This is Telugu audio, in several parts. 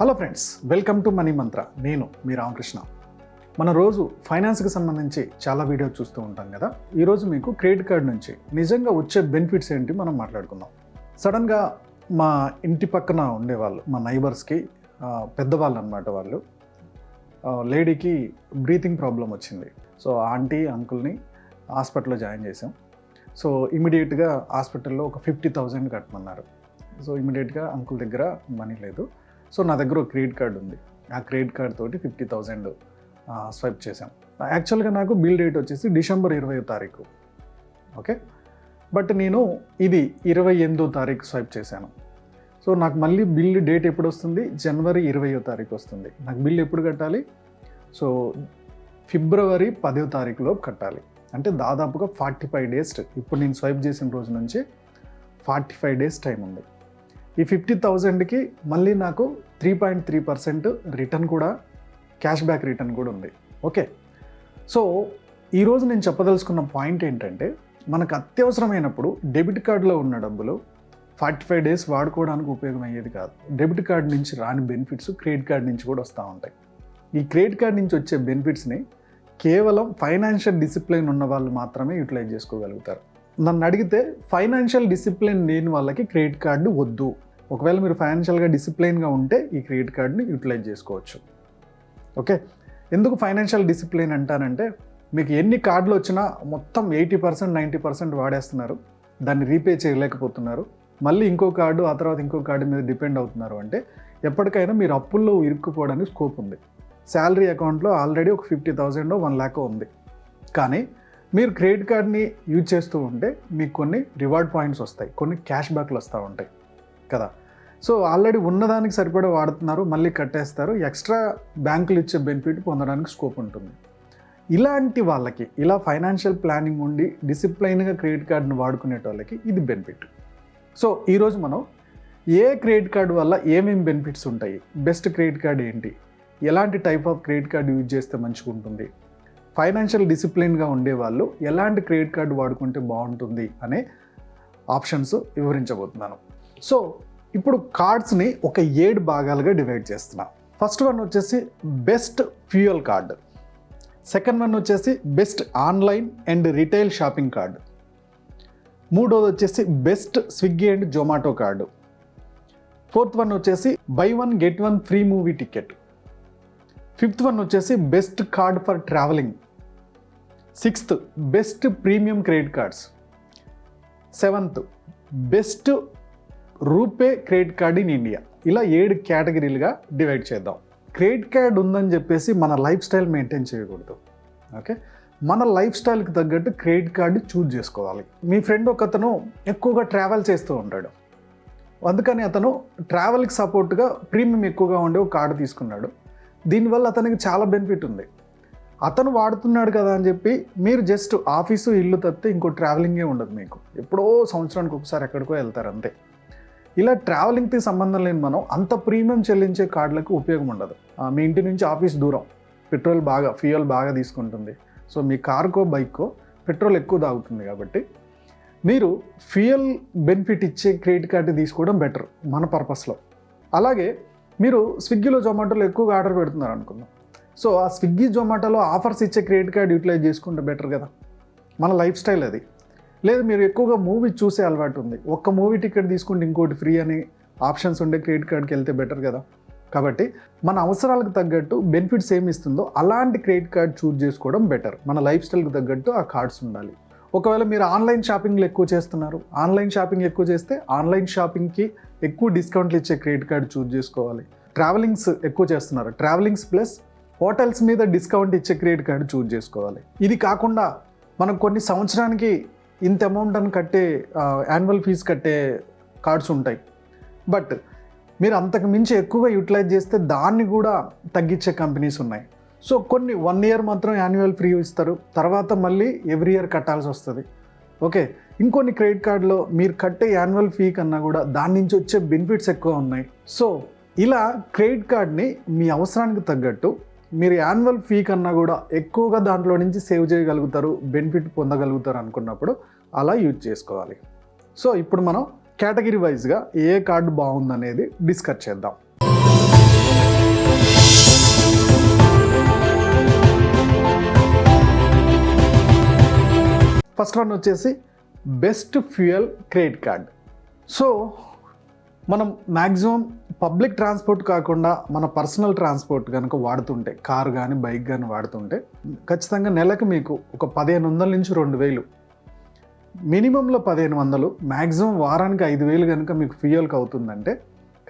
Hello friends, welcome to money మంత్ర. నేను మీ రామకృష్ణ. మన రోజు ఫైనాన్స్కి సంబంధించి చాలా వీడియోస్ చూస్తూ ఉంటాం కదా. ఈరోజు మీకు క్రెడిట్ కార్డ్ నుంచి నిజంగా వచ్చే బెనిఫిట్స్ ఏంటి మనం మాట్లాడుకుందాం. సడన్గా మా ఇంటి పక్కన ఉండేవాళ్ళు, మా నైబర్స్కి పెద్దవాళ్ళు అన్నమాట, వాళ్ళు లేడీకి బ్రీతింగ్ ప్రాబ్లం వచ్చింది. సో ఆంటీ అంకుల్ని హాస్పిటల్లో జాయిన్ చేసాం. సో ఇమీడియట్గా హాస్పిటల్లో ఒక 50,000 కట్టమన్నారు. సో ఇమీడియట్గా అంకుల్ దగ్గర మనీ లేదు. సో నా దగ్గర ఒక క్రెడిట్ కార్డ్ ఉంది. ఆ క్రెడిట్ కార్డ్ తోటి 50,000 స్వైప్ చేశాం. యాక్చువల్గా నాకు బిల్ డేట్ వచ్చేసి డిసెంబర్ 20వ తారీఖు. ఓకే, బట్ నేను ఇది 28వ తారీఖు స్వైప్ చేశాను. సో నాకు మళ్ళీ బిల్ డేట్ ఎప్పుడు వస్తుంది? జనవరి 20వ తారీఖు వస్తుంది. నాకు బిల్ ఎప్పుడు కట్టాలి? సో ఫిబ్రవరి 10వ తారీఖులో కట్టాలి. అంటే దాదాపుగా 45 డేస్. ఇప్పుడు నేను స్వైప్ చేసిన రోజు నుంచి 45 డేస్ టైం ఉంది. ఈ 50,000కి మళ్ళీ నాకు 3.3% రిటర్న్ కూడా, క్యాష్ బ్యాక్ రిటర్న్ కూడా ఉంది. ఓకే, సో ఈరోజు నేను చెప్పదలుచుకున్న పాయింట్ ఏంటంటే, మనకు అత్యవసరమైనప్పుడు డెబిట్ కార్డులో ఉన్న డబ్బులు 45 డేస్ వాడుకోవడానికి ఉపయోగం అయ్యేది కాదు. డెబిట్ కార్డు నుంచి రాని బెనిఫిట్స్ క్రెడిట్ కార్డు నుంచి కూడా వస్తూ ఉంటాయి. ఈ క్రెడిట్ కార్డు నుంచి వచ్చే బెనిఫిట్స్ని కేవలం ఫైనాన్షియల్ డిసిప్లిన్ ఉన్న వాళ్ళు మాత్రమే యూటిలైజ్ చేసుకోగలుగుతారు. నన్ను అడిగితే ఫైనాన్షియల్ డిసిప్లిన్ లేని వాళ్ళకి క్రెడిట్ కార్డు వద్దు. ఒకవేళ మీరు ఫైనాన్షియల్గా డిసిప్లిన్గా ఉంటే ఈ క్రెడిట్ కార్డుని యూటిలైజ్ చేసుకోవచ్చు. ఓకే, ఎందుకు ఫైనాన్షియల్ డిసిప్లిన్ అంటానంటే, మీకు ఎన్ని కార్డులు వచ్చినా మొత్తం 80% 90% వాడేస్తున్నారు, దాన్ని రీపే చేయలేకపోతున్నారు, మళ్ళీ ఇంకో కార్డు, ఆ తర్వాత ఇంకో కార్డు మీద డిపెండ్ అవుతున్నారు అంటే ఎప్పటికైనా మీరు అప్పుల్లో ఇరుక్కుపోవడానికి స్కోప్ ఉంది. శాలరీ అకౌంట్లో ఆల్రెడీ ఒక 50,000 1 lakh ఉంది. కానీ మీరు క్రెడిట్ కార్డ్ని యూజ్ చేస్తూ ఉంటే మీకు కొన్ని రివార్డ్ పాయింట్స్ వస్తాయి, కొన్ని క్యాష్ బ్యాక్లు వస్తూ ఉంటాయి కదా. సో ఆల్రెడీ ఉన్నదానికి సరిపడా వాడుతున్నారు, మళ్ళీ కట్టేస్తారు, ఎక్స్ట్రా బ్యాంకులు ఇచ్చే బెనిఫిట్ పొందడానికి స్కోప్ ఉంటుంది. ఇలాంటి వాళ్ళకి, ఇలా ఫైనాన్షియల్ ప్లానింగ్ ఉండి డిసిప్లైన్గా క్రెడిట్ కార్డుని వాడుకునే వాళ్ళకి ఇది బెనిఫిట్. సో ఈరోజు మనం ఏ క్రెడిట్ కార్డు వల్ల ఏమేమి బెనిఫిట్స్ ఉంటాయి, బెస్ట్ క్రెడిట్ కార్డు ఏంటి, ఎలాంటి type of credit card use చేస్తే మంచిగా ఉంటుంది, ఫైనాన్షియల్ డిసిప్లిన్గా ఉండేవాళ్ళు ఎలాంటి క్రెడిట్ కార్డు వాడుకుంటే బాగుంటుంది అనే ఆప్షన్స్ వివరించబోతున్నాను. సో ఇప్పుడు కార్డ్స్ని ఒక 7 భాగాలుగా డివైడ్ చేస్తున్నా. ఫస్ట్ వన్ వచ్చేసి best fuel card, second one వచ్చేసి best online and retail shopping card, మూడోది వచ్చేసి best Swiggy and Zomato card, fourth one వచ్చేసి buy 1 get 1 free movie ticket, fifth one వచ్చేసి best card for travelling, sixth best premium credit cards, seventh best RuPay credit card in India. ఇలా 7 కేటగిరీలుగా డివైడ్ చేద్దాం. క్రెడిట్ కార్డ్ ఉందని చెప్పేసి మన లైఫ్ స్టైల్ మెయింటైన్ చేయకూడదు. ఓకే, మన లైఫ్ స్టైల్కి తగ్గట్టు క్రెడిట్ కార్డు చూజ్ చేసుకోవాలి. మీ ఫ్రెండ్ ఒకతను ఎక్కువగా ట్రావెల్ చేస్తూ ఉంటాడు, అందుకని అతను ట్రావెల్కి సపోర్ట్గా ప్రీమియం ఎక్కువగా ఉండే ఒక కార్డు తీసుకున్నాడు. దీనివల్ల అతనికి చాలా బెనిఫిట్ ఉంది. అతను వాడుతున్నాడు కదా అని చెప్పి మీరు జస్ట్ ఆఫీసు ఇల్లు తప్పితే ఇంకో ట్రావెలింగే ఉండదు మీకు. ఎప్పుడో సంవత్సరానికి ఒకసారి ఎక్కడికో వెళ్తారు అంతే. ఇలా ట్రావెలింగ్కి సంబంధం లేని మనం అంత ప్రీమియం చెల్లించే కార్డులకు ఉపయోగం ఉండదు. మీ ఇంటి నుంచి ఆఫీస్ దూరం, పెట్రోల్ బాగా, ఫ్యూయల్ బాగా తీసుకుంటుంది. సో మీ కార్కో బైక్కో పెట్రోల్ ఎక్కువ తాగుతుంది. కాబట్టి మీరు ఫ్యూయల్ బెనిఫిట్ ఇచ్చే క్రెడిట్ కార్డు తీసుకోవడం బెటర్ మన పర్పస్లో. అలాగే మీరు స్విగ్గీలో జొమాటోలో ఎక్కువగా ఆర్డర్ పెడుతున్నారు అనుకుందాం. సో ఆ స్విగ్గీ జొమాటోలో ఆఫర్స్ ఇచ్చే క్రెడిట్ కార్డు యూటిలైజ్ చేసుకుంటే బెటర్ కదా. మన లైఫ్ స్టైల్ అది. లేదు మీరు ఎక్కువగా మూవీ చూసే అలవాటు ఉంది, ఒక్క మూవీ టికెట్ తీసుకుంటే ఇంకోటి ఫ్రీ అని ఆప్షన్స్ ఉండే క్రెడిట్ కార్డ్కి వెళ్తే బెటర్ కదా. కాబట్టి మన అవసరాలకు తగ్గట్టు బెనిఫిట్స్ ఏమి ఇస్తుందో అలాంటి క్రెడిట్ కార్డ్ చూజ్ చేసుకోవడం బెటర్. మన లైఫ్ స్టైల్కి తగ్గట్టు ఆ కార్డ్స్ ఉండాలి. ఒకవేళ మీరు ఆన్లైన్ షాపింగ్లు ఎక్కువ చేస్తున్నారు, ఆన్లైన్ షాపింగ్ ఎక్కువ చేస్తే ఆన్లైన్ షాపింగ్కి ఎక్కువ డిస్కౌంట్లు ఇచ్చే క్రెడిట్ కార్డు చూజ్ చేసుకోవాలి. ట్రావెలింగ్స్ ఎక్కువ చేస్తున్నారు, ట్రావెలింగ్స్ ప్లస్ హోటల్స్ మీద డిస్కౌంట్ ఇచ్చే క్రెడిట్ కార్డు చూజ్ చేసుకోవాలి. ఇది కాకుండా మనకు కొన్ని సంవత్సరానికి ఇంత అమౌంట్ అని కట్టే యాన్యువల్ ఫీజు కట్టే కార్డ్స్ ఉంటాయి. బట్ మీరు అంతకు మించి ఎక్కువగా యూటిలైజ్ చేస్తే దాన్ని కూడా తగ్గించే కంపెనీస్ ఉన్నాయి. సో కొన్ని 1 year మాత్రం యాన్యువల్ ఫ్రీ ఇస్తారు, తర్వాత మళ్ళీ ఎవ్రీ ఇయర్ కట్టాల్సి వస్తుంది. ఓకే, ఇంకొన్ని క్రెడిట్ కార్డులో మీరు కట్టే యాన్యువల్ ఫీ కన్నా కూడా దాని నుంచి వచ్చే బెనిఫిట్స్ ఎక్కువ ఉన్నాయి. సో ఇలా క్రెడిట్ కార్డ్ని మీ అవసరానికి తగ్గట్టు మీరు యాన్యువల్ ఫీ కన్నా కూడా ఎక్కువగా దాంట్లో నుంచి సేవ్ చేయగలుగుతారు, బెనిఫిట్ పొందగలుగుతారు అనుకున్నప్పుడు అలా యూజ్ చేసుకోవాలి. సో ఇప్పుడు మనం కేటగిరీ వైజ్గా ఏ కార్డు బాగుందనేది డిస్కస్ చేద్దాం. ఫస్ట్ వన్ వచ్చేసి best fuel credit card. So మనం మ్యాక్సిమం పబ్లిక్ ట్రాన్స్పోర్ట్ కాకుండా మన పర్సనల్ ట్రాన్స్పోర్ట్ కనుక వాడుతుంటే, కారు కానీ బైక్ కానీ వాడుతుంటే ఖచ్చితంగా నెలకు మీకు ఒక 1500 నుంచి 2000, మినిమంలో 1500, మ్యాక్సిమం వారానికి 5000 కనుక మీకు ఫ్యూయల్కి అవుతుందంటే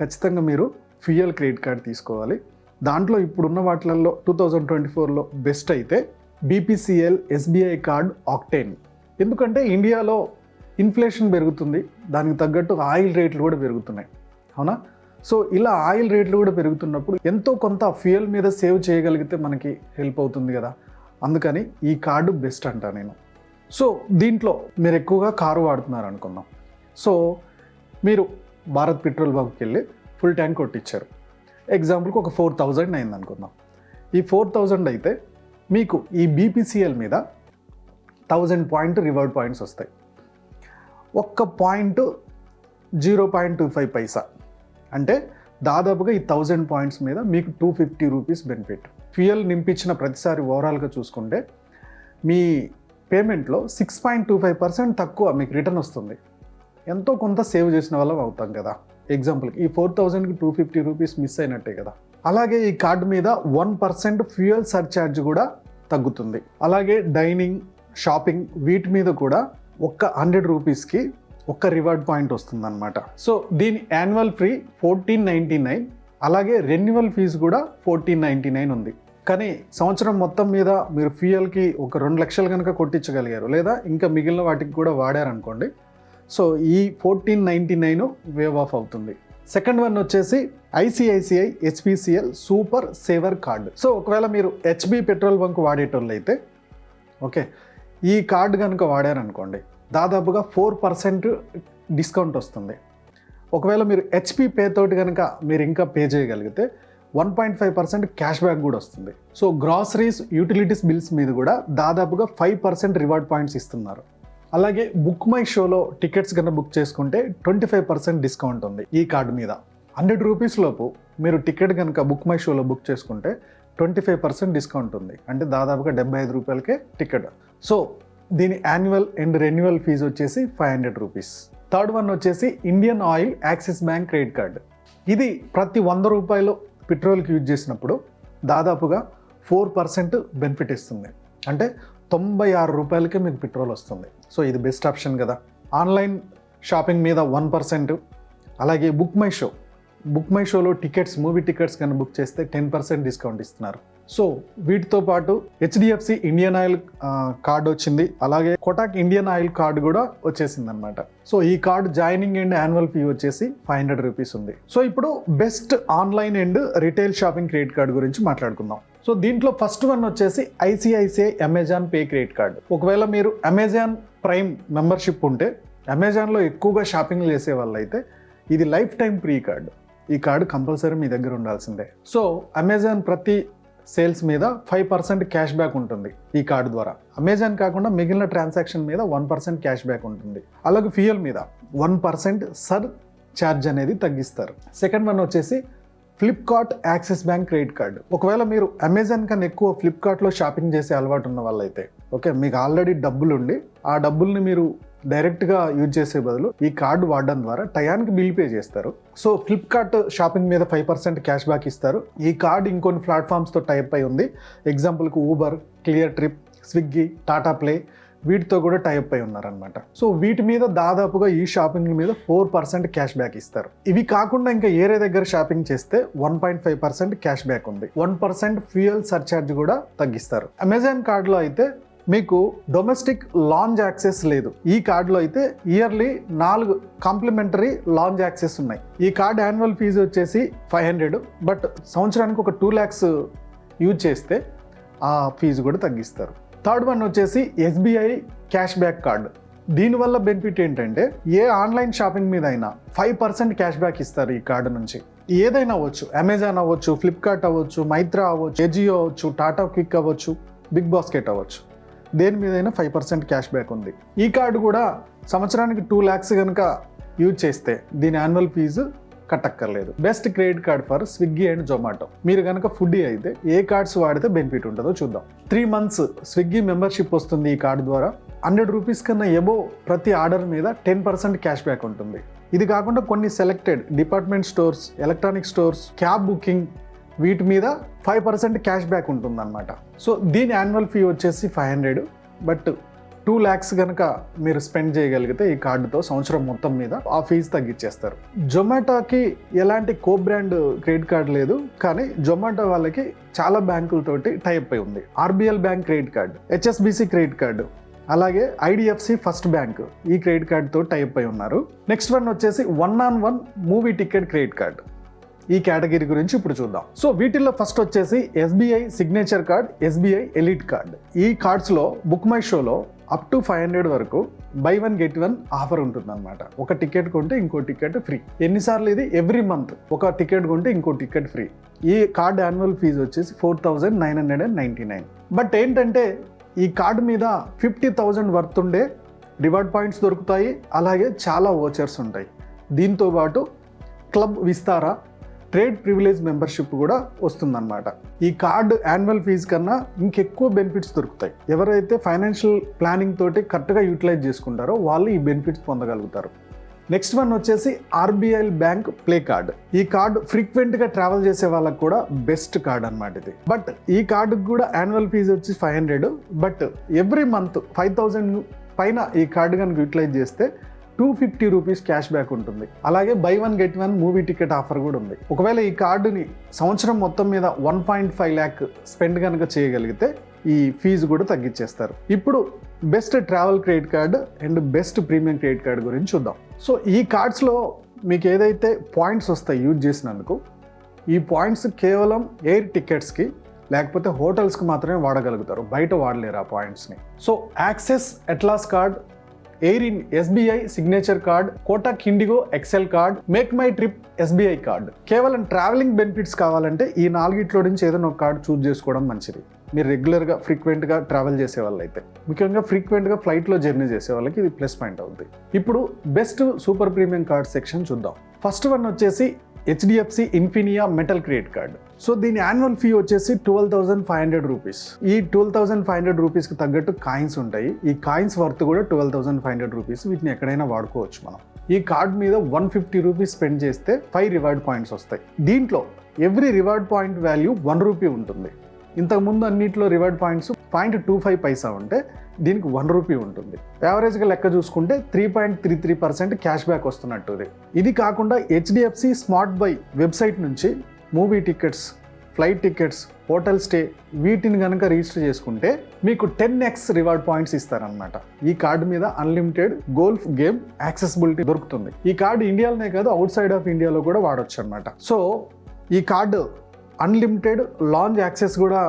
ఖచ్చితంగా మీరు ఫ్యూయల్ క్రెడిట్ కార్డ్ తీసుకోవాలి. దాంట్లో ఇప్పుడున్న వాటిలలో 2024లో బెస్ట్ అయితే BPCL SBI కార్డ్ ఆక్టేన్. ఎందుకంటే ఇండియాలో ఇన్ఫ్లేషన్ పెరుగుతుంది, దానికి తగ్గట్టు ఆయిల్ రేట్లు కూడా పెరుగుతున్నాయి, అవునా? సో ఇలా ఆయిల్ రేట్లు కూడా పెరుగుతున్నప్పుడు ఎంతో కొంత ఫ్యూయల్ మీద సేవ్ చేయగలిగితే మనకి హెల్ప్ అవుతుంది కదా. అందుకని ఈ కార్డు బెస్ట్ అంటా నేను. సో దీంట్లో మీరు ఎక్కువగా కారు వాడుతున్నారు అనుకుందాం. సో మీరు భారత్ పెట్రోల్ బంక్కి వెళ్ళి ఫుల్ ట్యాంక్ కొట్టించారు. ఎగ్జాంపుల్కి ఒక 4000 అయింది అనుకుందాం. ఈ 4000 అయితే మీకు ఈ BPCL మీద 1000 పాయింట్ రివార్డ్ పాయింట్స్ వస్తాయి. ఒక్క పాయింట్ 0.25 పైసా అంటే దాదాపుగా ఈ 1000 పాయింట్స్ మీద మీకు 250 రూపీస్ బెనిఫిట్. ఫ్యూయల్ నింపించిన ప్రతిసారి ఓవరాల్గా చూసుకుంటే మీ పేమెంట్లో 6.25% తక్కువ మీకు రిటర్న్ వస్తుంది. ఎంతో కొంత సేవ్ చేసిన వాళ్ళం అవుతాం కదా. ఎగ్జాంపుల్కి ఈ 4000కి 250 రూపీస్ మిస్ అయినట్టే కదా. అలాగే ఈ కార్డు మీద 1% ఫ్యూయల్ సర్ఛార్జ్ కూడా తగ్గుతుంది. అలాగే డైనింగ్, షాపింగ్ వీటి మీద కూడా ఒక్క 100 రూపీస్కి ఒక్క రివార్డ్ పాయింట్ వస్తుంది అనమాట. సో దీని యాన్యువల్ ఫీ 1499, అలాగే రెన్యువల్ ఫీజు కూడా 1499 ఉంది. కానీ సంవత్సరం మొత్తం మీద మీరు ఫ్యూయల్కి ఒక 2 లక్షలు కనుక కొట్టించగలిగారు, లేదా ఇంకా మిగిలిన వాటికి కూడా వాడారనుకోండి, సో ఈ 1499 వేవ్ ఆఫ్ అవుతుంది. సెకండ్ వన్ వచ్చేసి ICICI HPCL super saver card. So ఒకవేళ మీరు HB పెట్రోల్ బంక్ వాడేటోళ్ళు అయితే ఓకే, ఈ కార్డు కనుక వాడారనుకోండి దాదాపుగా 4% డిస్కౌంట్ వస్తుంది. ఒకవేళ మీరు HP పే తోటి కనుక మీరు ఇంకా పే చేయగలిగితే 1.5% క్యాష్ బ్యాక్ కూడా వస్తుంది. సో గ్రాసరీస్, యూటిలిటీస్ బిల్స్ మీద కూడా దాదాపుగా 5% రివార్డ్ పాయింట్స్ ఇస్తున్నారు. అలాగే బుక్ మై షోలో టికెట్స్ కనుక బుక్ చేసుకుంటే 25% డిస్కౌంట్ ఉంది ఈ కార్డు మీద. 100 రూపీస్ లోపు మీరు టికెట్ కనుక బుక్ మై షోలో బుక్ చేసుకుంటే 25% డిస్కౌంట్ ఉంది. అంటే దాదాపుగా 75 రూపాయలకే టికెట్. సో దీని యాన్యువల్ అండ్ రెన్యువల్ ఫీజు వచ్చేసి 500 రూపీస్. థర్డ్ వన్ వచ్చేసి Indian oil axis bank credit card. ఇది ప్రతి 100 రూపాయలు పెట్రోల్కి యూజ్ చేసినప్పుడు దాదాపుగా 4% బెనిఫిట్ ఇస్తుంది. అంటే 96 రూపాయలకే మీకు పెట్రోల్ వస్తుంది. సో ఇది బెస్ట్ ఆప్షన్ కదా. ఆన్లైన్ షాపింగ్ మీద 1%, అలాగే బుక్ మై షోలో టికెట్స్, మూవీ టికెట్స్ కన్నా బుక్ చేస్తే 10% డిస్కౌంట్ ఇస్తున్నారు. సో వీటితో పాటు HDFC ఇండియన్ ఆయిల్ కార్డు వచ్చింది, అలాగే కోటాక్ ఇండియన్ ఆయిల్ కార్డు కూడా వచ్చేసింది అనమాట. సో ఈ card joining and annual fee వచ్చేసి 500 రూపీస్ ఉంది. సో ఇప్పుడు best online and retail shopping credit card గురించి మాట్లాడుకుందాం. సో దీంట్లో ఫస్ట్ వన్ వచ్చేసి ICICI Amazon pay credit card. ఒకవేళ మీరు అమెజాన్ ప్రైమ్ మెంబర్షిప్ ఉంటే, అమెజాన్లో ఎక్కువగా షాపింగ్ చేసే వాళ్ళైతే ఇది లైఫ్ టైం ఫ్రీ కార్డు. ఈ కార్డు కంపల్సరీ మీ దగ్గర ఉండాల్సిందే. సో అమెజాన్ ప్రతి సేల్స్ మీద 5% క్యాష్ బ్యాక్ ఉంటుంది ఈ కార్డు ద్వారా. అమెజాన్ కాకుండా మిగిలిన ట్రాన్సాక్షన్ మీద 1% క్యాష్ బ్యాక్ ఉంటుంది. అలాగే ఫ్యూయల్ మీద 1% సర్ ఛార్జ్ అనేది తగ్గిస్తారు. సెకండ్ వన్ వచ్చేసి Flipkart axis bank credit card. ఒకవేళ మీరు అమెజాన్ కన్నా ఎక్కువ ఫ్లిప్కార్ట్లో షాపింగ్ చేసే అలవాటు ఉన్న వాళ్ళైతే ఓకే, మీకు ఆల్రెడీ డబ్బులు ఉండి ఆ డబ్బుల్ని మీరు డైరెక్ట్గా యూజ్ చేసే బదులు ఈ కార్డు వాడడం ద్వారా టయానికి బిల్ పే చేస్తారు. సో ఫ్లిప్కార్ట్ షాపింగ్ మీద 5% క్యాష్ బ్యాక్ ఇస్తారు. ఈ కార్డు ఇంకొన్ని ప్లాట్ఫామ్స్తో టైప్ అయి ఉంది. ఎగ్జాంపుల్కి Uber, clear trip, Swiggy, Tata play వీటితో కూడా టైప్ అయి ఉన్నారనమాట. సో వీటి మీద దాదాపుగా ఈ షాపింగ్ మీద 4% క్యాష్ బ్యాక్ ఇస్తారు. ఇవి కాకుండా ఇంకా ఏరే దగ్గర షాపింగ్ చేస్తే 1.5% క్యాష్ బ్యాక్ ఉంది. 1% ఫ్యూయల్ సర్ఛార్జ్ కూడా తగ్గిస్తారు. అమెజాన్ కార్డులో అయితే మీకు డొమెస్టిక్ లాంజ్ యాక్సెస్ లేదు. ఈ కార్డులో అయితే ఇయర్లీ 4 కాంప్లిమెంటరీ లాంజ్ యాక్సెస్ ఉన్నాయి. ఈ కార్డు యాన్యువల్ ఫీజు వచ్చేసి 500, బట్ సంవత్సరానికి ఒక 2 lakhs యూజ్ చేస్తే ఆ ఫీజు కూడా తగ్గిస్తారు. థర్డ్ వన్ వచ్చేసి SBI క్యాష్ బ్యాక్ కార్డు. దీనివల్ల బెనిఫిట్ ఏంటంటే ఏ ఆన్లైన్ షాపింగ్ మీద అయినా 5% క్యాష్ బ్యాక్ ఇస్తారు ఈ కార్డు నుంచి. ఏదైనా అవ్వచ్చు, అమెజాన్ అవ్వచ్చు, ఫ్లిప్కార్ట్ అవ్వచ్చు, మైత్రా అవ్వచ్చు, ఏజియో అవ్వచ్చు, టాటా క్విక్ అవ్వచ్చు, బిగ్ బాస్కెట్ అవ్వచ్చు, దేని మీదైనా 5% క్యాష్ బ్యాక్ ఉంది. ఈ కార్డు కూడా సంవత్సరానికి 2 lakhs కనుక యూజ్ చేస్తే దీని యాన్యువల్ ఫీజు కట్టక్కర్లేదు. Best credit card for Swiggy and Zomato. మీరు కనుక ఫుడ్డీ అయితే ఏ కార్డ్స్ వాడితే బెనిఫిట్ ఉంటుందో చూద్దాం. 3 months స్విగ్గీ మెంబర్షిప్ వస్తుంది ఈ కార్డు ద్వారా. 100 రూపీస్ కన్నా ఎబో ప్రతి ఆర్డర్ మీద 10% క్యాష్ బ్యాక్ ఉంటుంది. ఇది కాకుండా కొన్ని selected department stores, electronic stores, cab booking వీటి మీద 5% క్యాష్ బ్యాక్ ఉంటుందన్నమాట. సో దీని యాన్యువల్ ఫీ వచ్చేసి 500. బట్ 2 lakhs కనుక మీరు స్పెండ్ చేయగలిగితే ఈ కార్డుతో సంవత్సరం మొత్తం మీద ఆ ఫీజు తగ్గించేస్తారు. జొమాటోకి ఎలాంటి కో బ్రాండ్ క్రెడిట్ కార్డ్ లేదు, కానీ జొమాటో వాళ్ళకి చాలా బ్యాంకులతోటి టైప్ అయి ఉంది. RBL bank credit card, HSBC credit card, అలాగే ఐడిఎఫ్సి ఫస్ట్ బ్యాంక్ ఈ క్రెడిట్ కార్డుతో టైప్ అయి ఉన్నారు. నెక్స్ట్ వన్ వచ్చేసి 1-on-1 movie ticket credit card. ఈ కేటగిరీ గురించి ఇప్పుడు చూద్దాం. సో వీటిల్లో ఫస్ట్ వచ్చేసి SBI Signature card, SBI elite card. ఈ కార్డ్స్లో బుక్ మై షోలో అప్ టు 500 వరకు బై 1 get 1 ఆఫర్ ఉంటుందన్నమాట. ఒక టికెట్ కొంటే ఇంకో టికెట్ ఫ్రీ. ఎన్నిసార్లు ఇది? ఎవ్రీ మంత్ ఒక టికెట్ కొంటే ఇంకో టికెట్ ఫ్రీ. ఈ కార్డ్ యాన్యువల్ ఫీజు వచ్చేసి 4,999. బట్ ఏంటంటే ఈ కార్డు మీద 50,000 వర్త్ ఉండే రివార్డ్ పాయింట్స్ దొరుకుతాయి, అలాగే చాలా ఓచర్స్ ఉంటాయి. దీంతో పాటు club Vistara trade privilege membership కూడా వస్తుందన్నమాట. ఈ కార్డు యాన్యువల్ ఫీజు కన్నా ఇంకెక్కువ బెనిఫిట్స్ దొరుకుతాయి. ఎవరైతే ఫైనాన్షియల్ ప్లానింగ్ తోటి కరెక్ట్గా యూటిలైజ్ చేసుకుంటారో వాళ్ళు ఈ బెనిఫిట్స్ పొందగలుగుతారు. నెక్స్ట్ వన్ వచ్చేసి ఆర్బిఎల్ బ్యాంక్ ప్లే కార్డ్. ఈ కార్డు ఫ్రీక్వెంట్గా ట్రావెల్ చేసే వాళ్ళకి కూడా బెస్ట్ కార్డ్ అనమాట ఇది. బట్ ఈ కార్డుకి కూడా యాన్యువల్ ఫీజు వచ్చి 500. బట్ ఎవ్రీ మంత్ 5,000 పైన ఈ కార్డు కనుక యూటిలైజ్ చేస్తే 250 రూపీస్ క్యాష్ బ్యాక్ ఉంటుంది. అలాగే by 1 get 1 movie ticket offer కూడా ఉంది. ఒకవేళ ఈ కార్డుని సంవత్సరం మొత్తం మీద 1.5 lakh స్పెండ్ కనుక చేయగలిగితే ఈ ఫీజు కూడా తగ్గించేస్తారు. ఇప్పుడు best travel credit card and best premium credit card గురించి చూద్దాం. సో ఈ కార్డ్స్లో మీకు ఏదైతే పాయింట్స్ వస్తాయి యూజ్ చేసినందుకు, ఈ పాయింట్స్ కేవలం ఎయిర్ టికెట్స్కి లేకపోతే హోటల్స్కి మాత్రమే వాడగలుగుతారు, బయట వాడలేరు ఆ పాయింట్స్ని. So Axis Atlas card, Air in SBI Signature card, Kotak IndiGo Excel card, Make My Trip SBI card. కేవలం ట్రావెలింగ్ బెనిఫిట్స్ కావాలంటే ఈ 4 నుంచి ఏదైనా ఒక కార్డు చూస్ చేసుకోవడం మంచిది. మీరు రెగ్యులర్గా ఫ్రీక్వెంట్గా ట్రావెల్ చేసే వాళ్ళు అయితే, ముఖ్యంగా ఫ్రీక్వెంట్గా ఫ్లైట్లో జర్నీ చేసే వాళ్ళకి ఇది ప్లస్ పాయింట్ అవుతుంది. ఇప్పుడు best super premium card section చూద్దాం. ఫస్ట్ వన్ వచ్చేసి HDFC ఇన్ఫినియా metal credit card. So దీని యాన్యువల్ ఫీ వచ్చేసి 12,500 రూపీస్. ఈ 12,500 రూపీస్కి తగ్గట్టు కాయిన్స్ ఉంటాయి. ఈ కాయిన్స్ వర్త్ కూడా 12,500 రూపీస్. వీటిని ఎక్కడైనా వాడుకోవచ్చు మనం. ఈ కార్డ్ మీద 150 రూపీస్ స్పెండ్ చేస్తే 5 రివార్డ్ పాయింట్స్ వస్తాయి. దీంట్లో every reward point value 1 rupee ఉంటుంది. ఇంతకుముందు అన్నింటిలో రివార్డ్ పాయింట్స్ 0.25 పైసా ఉంటే దీనికి 1 రూపీ ఉంటుంది. యావరేజ్గా లెక్క చూసుకుంటే 3.33% క్యాష్ బ్యాక్ వస్తున్నట్టు. ఇది కాకుండా హెచ్డిఎఫ్సి స్మార్ట్ బై వెబ్సైట్ నుంచి movie tickets, flight tickets, hotel stay వీటిని కనుక రిజిస్టర్ చేసుకుంటే మీకు 10x రివార్డ్ పాయింట్స్ ఇస్తారనమాట. ఈ కార్డు మీద అన్లిమిటెడ్ గోల్ఫ్ గేమ్ యాక్సెసిబిలిటీ దొరుకుతుంది. ఈ కార్డు ఇండియాలోనే కాదు, అవుట్ సైడ్ ఆఫ్ ఇండియాలో కూడా వాడొచ్చు అనమాట. సో ఈ కార్డు అన్లిమిటెడ్ లాంజ్ యాక్సెస్ కూడా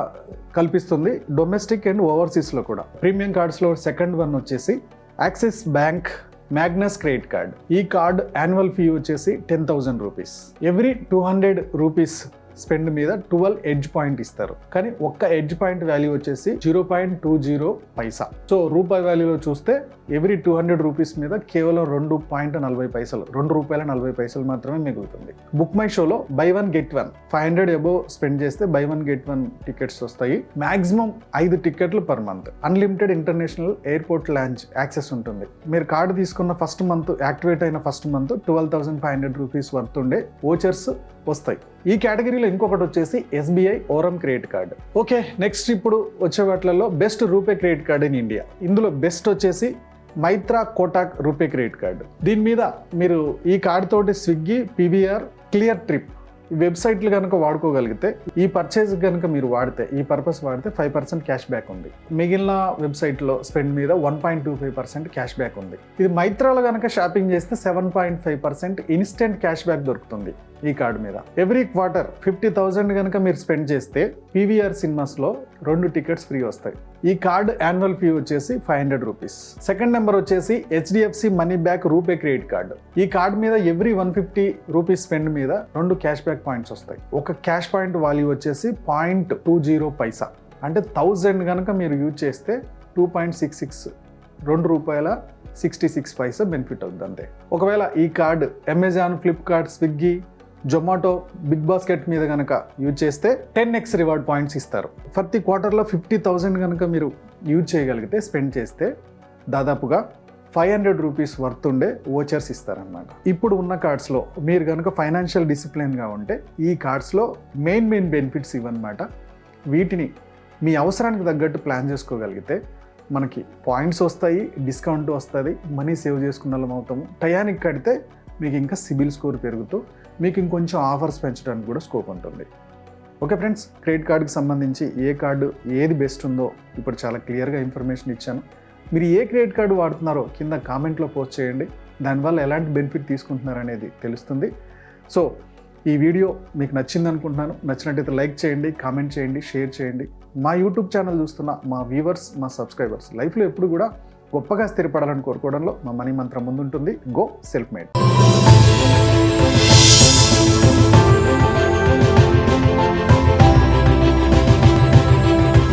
కల్పిస్తుంది, డొమెస్టిక్ అండ్ ఓవర్సీస్లో కూడా. ప్రీమియం కార్డ్స్లో సెకండ్ వన్ వచ్చేసి axis bank Magnus credit card. ఈ కార్డ్ యాన్యువల్ ఫీ వచ్చేసి 10,000 రూపీస్. ఎవ్రీ 200 రూపీస్ స్పెండ్ మీద 12 ఎడ్జ్ పాయింట్ ఇస్తారు. కానీ ఒక్క ఎడ్జ్ పాయింట్ వాల్యూ వచ్చేసి 0.20 పైసా. సో రూపాయి వాల్యూలో చూస్తే ఎవ్రీ 200 రూపీస్ మీద కేవలం 2.40 పైసలు, 2 రూపాయల 40 పైసలు మాత్రమే మిగులుతుంది. బుక్ మై షోలో బై 1 get 1 500 అబోవ్ స్పెండ్ చేస్తే బై 1 get 1 టికెట్స్ వస్తాయి. మాక్సిమం 5 టికెట్లు per month. Unlimited international airport launch access ఉంటుంది. మీరు కార్డు తీసుకున్న ఫస్ట్ మంత్, యాక్టివేట్ అయిన ఫస్ట్ మంత్ 12,500 రూపీస్ వర్త్ ఉండే ఓచర్స్ వస్తాయి. ఈ కేటగిరీలో ఇంకొకటి వచ్చేసి SBI Oram credit card. Okay, next ఇప్పుడు వచ్చే వాటిలలో best RuPay credit card in India. ఇందులో బెస్ట్ వచ్చేసి మైత్రా కోటాక్ రూపే క్రెడిట్ కార్డు. దీని మీద మీరు ఈ కార్డు తోటి స్విగ్గీ, పీవీఆర్, క్లియర్ ట్రిప్ ఈ వెబ్సైట్లు కనుక వాడుకోగలిగితే, ఈ పర్చేజ్ కనుక మీరు వాడితే, ఈ పర్పస్ వాడితే 5% క్యాష్ బ్యాక్ ఉంది. మిగిలిన వెబ్సైట్లో స్పెండ్ మీద 1.25% క్యాష్ బ్యాక్ ఉంది. ఇది మైత్రాలో కనుక షాపింగ్ చేస్తే 7.5% ఇన్స్టెంట్ క్యాష్ బ్యాక్ దొరుకుతుంది ఈ కార్డు మీద. ఎవ్రీ క్వార్టర్ 50,000 కనుక మీరు స్పెండ్ చేస్తే పీవీఆర్ సినిమాస్లో 2 టికెట్స్ ఫ్రీ వస్తాయి. ఈ కార్డు యాన్యువల్ ఫీ వచ్చేసి 500 రూపీస్. సెకండ్ నెంబర్ వచ్చేసి HDFC money back RuPay credit card. ఈ కార్డు మీద ఎవ్రీ 150 రూపీస్ స్పెండ్ మీద 2 క్యాష్ బ్యాక్ పాయింట్స్ వస్తాయి. ఒక క్యాష్ పాయింట్ వాల్యూ వచ్చేసి 0.20 పైసా. అంటే 1000 కనుక మీరు యూజ్ చేస్తే 2.66 ₹2.66 బెనిఫిట్ అవుతుంది అంతే. ఒకవేళ ఈ card Amazon, Flipkart, Swiggy, Zomato, BigBasket మీద కనుక యూజ్ చేస్తే 10x రివార్డ్ పాయింట్స్ ఇస్తారు. ప్రతి క్వార్టర్లో 50,000 కనుక మీరు యూజ్ చేయగలిగితే, స్పెండ్ చేస్తే దాదాపుగా 500 రూపీస్ వర్త్ ఉండే ఓచర్స్ ఇస్తారనమాట. ఇప్పుడు ఉన్న కార్డ్స్లో మీరు కనుక ఫైనాన్షియల్ డిసిప్లిన్గా ఉంటే ఈ కార్డ్స్లో మెయిన్ బెనిఫిట్స్ ఇవన్నమాట. వీటిని మీ అవసరానికి తగ్గట్టు ప్లాన్ చేసుకోగలిగితే మనకి పాయింట్స్ వస్తాయి, డిస్కౌంట్ వస్తుంది, మనీ సేవ్ చేసుకున్న వాళ్ళం అవుతాము. టయానికి కడితే మీకు ఇంకా సిబిల్ స్కోర్ పెరుగుతూ మీకు ఇంకొంచెం ఆఫర్స్ పెంచడానికి కూడా స్కోప్ ఉంటుంది. ఓకే ఫ్రెండ్స్, క్రెడిట్ కార్డుకి సంబంధించి ఏ కార్డు ఏది బెస్ట్ ఉందో ఇప్పుడు చాలా క్లియర్గా ఇన్ఫర్మేషన్ ఇచ్చాను. మీరు ఏ క్రెడిట్ కార్డు వాడుతున్నారో కింద కామెంట్లో పోస్ట్ చేయండి. దానివల్ల ఎలాంటి బెనిఫిట్ తీసుకుంటున్నారు అనేది తెలుస్తుంది. సో ఈ వీడియో మీకు నచ్చింది అనుకుంటున్నాను. నచ్చినట్టయితే లైక్ చేయండి, కామెంట్ చేయండి, షేర్ చేయండి. మా యూట్యూబ్ ఛానల్ చూస్తున్న మా వ్యూవర్స్, మా సబ్స్క్రైబర్స్ లైఫ్లో ఎప్పుడు కూడా గొప్పగా స్థిరపడాలని కోరుకోవడంలో మా మనీ మంత్రం ముందుంటుంది. Go self made.